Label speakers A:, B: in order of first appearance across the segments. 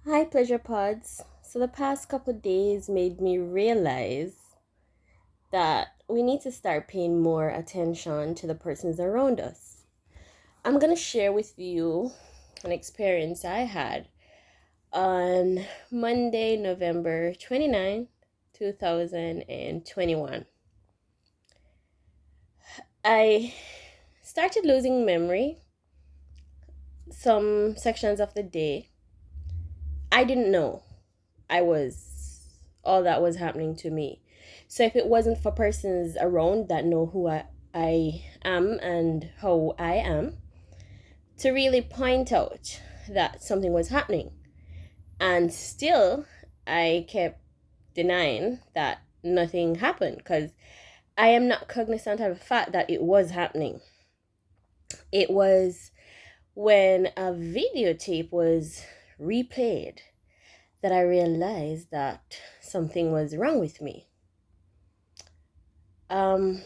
A: Hi, Pleasure Pods. So, the past couple of days made me realize that we need to start paying more attention to the persons around us. I'm going to share with you an experience I had on Monday, November 29th, 2021. I started losing memory some sections of the day. I didn't know I was all that was happening to me. So if it wasn't for persons around that know who I am and how I am, to really point out that something was happening. And still, I kept denying that nothing happened because I am not cognizant of the fact that it was happening. It was when a videotape was replayed that I realized that something was wrong with me. Um,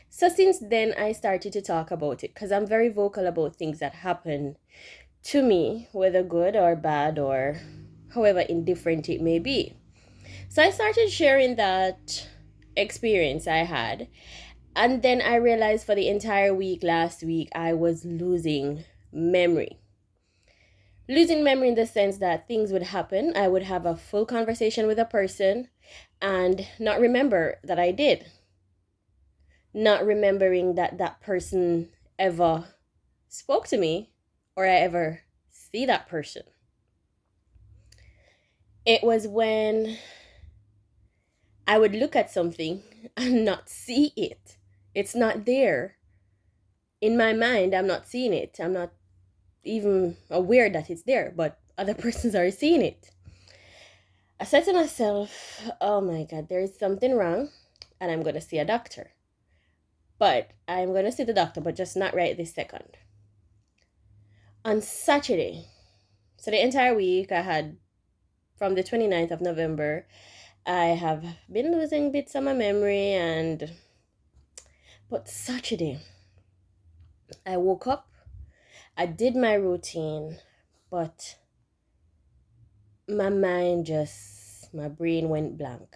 A: so since then, I started to talk about it because I'm very vocal about things that happen to me, whether good or bad or however indifferent it may be. So I started sharing that experience I had. And then I realized for the entire week last week, I was losing memory. Losing memory in the sense that things would happen. I would have a full conversation with a person and not remember that I did. Not remembering that that person ever spoke to me or I ever see that person. It was when I would look at something and not see it. It's not there. In my mind, I'm not seeing it. I'm not even aware that it's there, but other persons are seeing it. I said to myself, oh my God, there is something wrong, and I'm going to see a doctor. But I'm going to see the doctor, but just not right this second. On Saturday, so the entire week I had from the 29th of November, I have been losing bits of my memory but Saturday I woke up, I did my routine, but my brain went blank.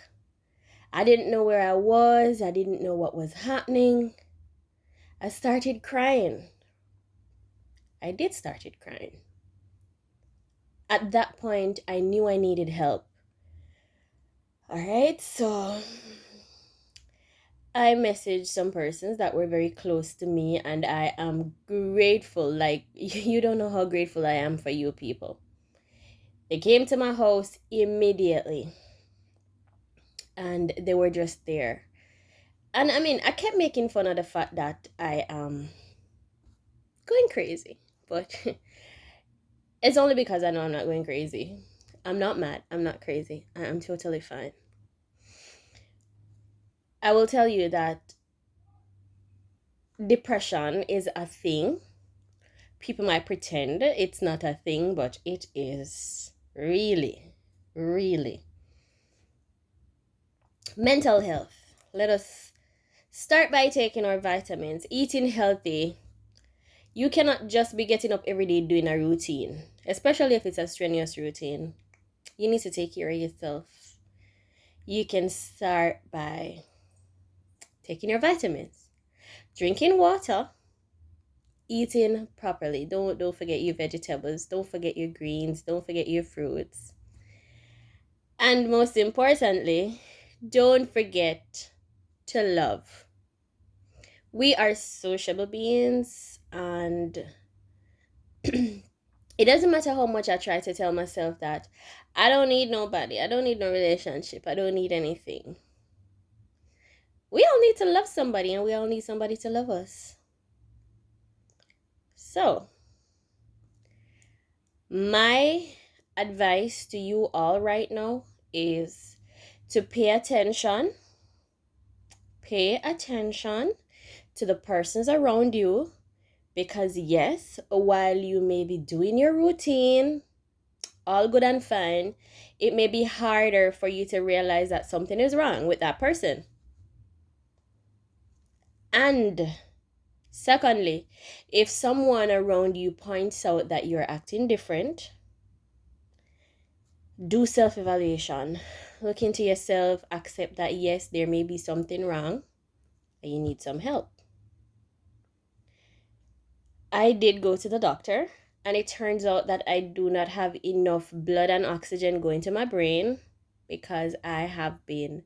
A: I didn't know where I was, I didn't know what was happening. I started crying. I did started crying. At that point, I knew I needed help. All right, so I messaged some persons that were very close to me, and I am grateful. Like, you don't know how grateful I am for you people. They came to my house immediately, and they were just there. And I mean, I kept making fun of the fact that I am going crazy, but it's only because I know I'm not going crazy. I'm not mad. I'm not crazy. I'm totally fine. I will tell you that depression is a thing. People might pretend it's not a thing, but it is really, really. Mental health. Let us start by taking our vitamins, eating healthy. You cannot just be getting up every day doing a routine, especially if it's a strenuous routine. You need to take care of yourself. You can start by taking your vitamins, drinking water, eating properly. Don't forget your vegetables, don't forget your greens, don't forget your fruits. And most importantly, don't forget to love. We are sociable beings, and it doesn't matter how much I try to tell myself that I don't need nobody, I don't need no relationship, I don't need anything. We all need to love somebody, and we all need somebody to love us. So, my advice to you all right now is to pay attention to the persons around you, because yes, while you may be doing your routine, all good and fine, it may be harder for you to realize that something is wrong with that person. And secondly, if someone around you points out that you're acting different, Do self-evaluation. Look into yourself, accept that yes, there may be something wrong and you need some help. I did go to the doctor, and it turns out that I do not have enough blood and oxygen going to my brain because I have been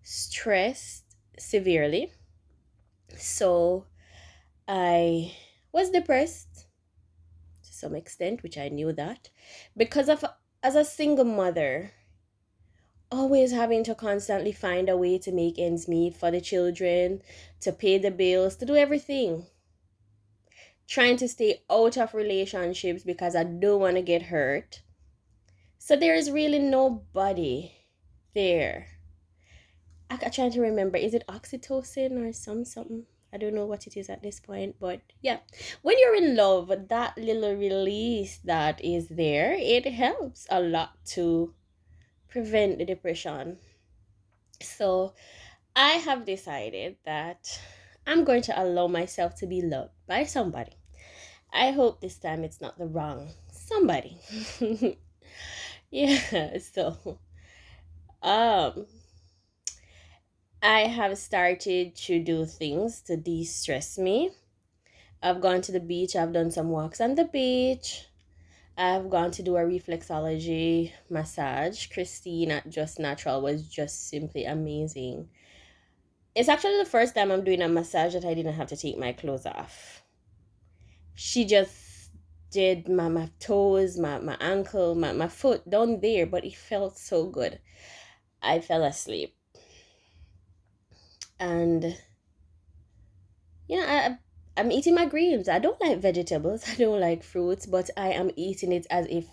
A: stressed severely. So I was depressed to some extent, which I knew that because of as a single mother, always having to constantly find a way to make ends meet for the children, to pay the bills, to do everything. Trying to stay out of relationships because I don't want to get hurt. So there is really nobody there. I'm trying to remember, is it oxytocin or something? I don't know what it is at this point, but yeah. When you're in love, that little release that is there, it helps a lot to prevent the depression. So I have decided that I'm going to allow myself to be loved by somebody. I hope this time it's not the wrong somebody. Yeah, so um I have started to do things to de-stress me. I've gone to the beach, I've done some walks on the beach. I've gone to do a reflexology massage. Christine at Just Natural was just simply amazing. It's actually the first time I'm doing a massage that I didn't have to take my clothes off. She just did my toes, my ankle, my foot down there, but it felt so good. I fell asleep. And I'm eating my greens. I don't like vegetables. I don't like fruits, but I am eating it as if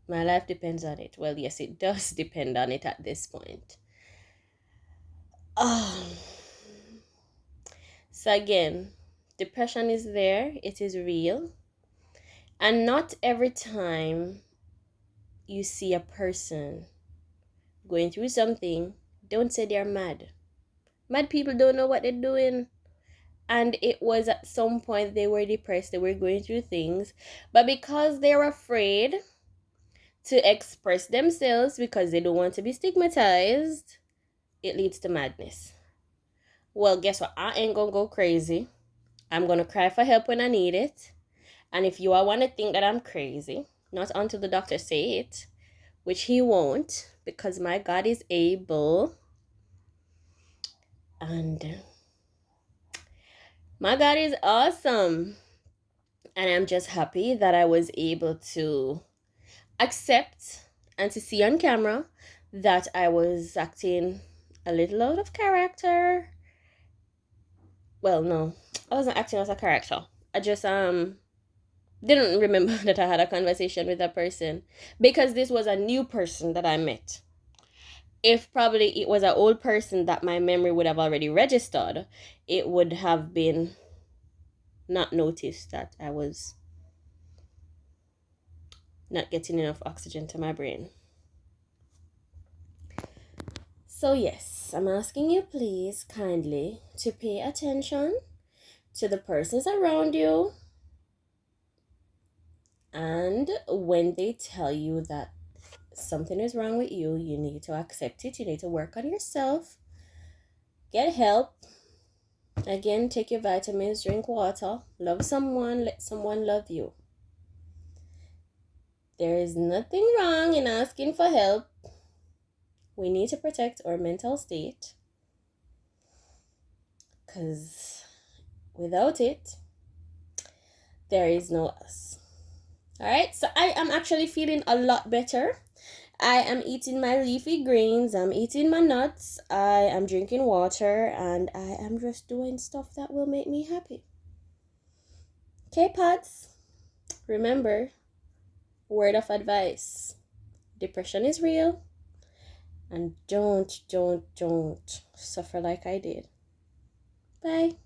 A: my life depends on it. Well, yes, it does depend on it at this point. Um, so again, depression is there. It is real. And not every time you see a person going through something, don't say they're mad. Mad people don't know what they're doing. And it was at some point they were depressed, they were going through things, but because they're afraid to express themselves because they don't want to be stigmatized, it leads to madness. Well, guess what? I ain't gonna go crazy. I'm gonna cry for help when I need it. And if you all want to think that I'm crazy, not until the doctor say it, which he won't, because my God is able. And my God is awesome. And I'm just happy that I was able to accept and to see on camera that I was acting a little out of character. Well, no, I wasn't acting as a character. I just didn't remember that I had a conversation with a person because this was a new person that I met. If probably it was an old person that my memory would have already registered, it would have been not noticed that I was not getting enough oxygen to my brain. So yes, I'm asking you please kindly to pay attention to the persons around you, and when they tell you that something is wrong with you, you need to accept it. You need to work on yourself. Get help. Again, take your vitamins, drink water, love someone, let someone love you. There is nothing wrong in asking for help. We need to protect our mental state because without it, there is no us. All right, so I am actually feeling a lot better. I am eating my leafy greens, I'm eating my nuts, I am drinking water, and I am just doing stuff that will make me happy. Okay, pods, remember, word of advice: depression is real, and don't suffer like I did. Bye.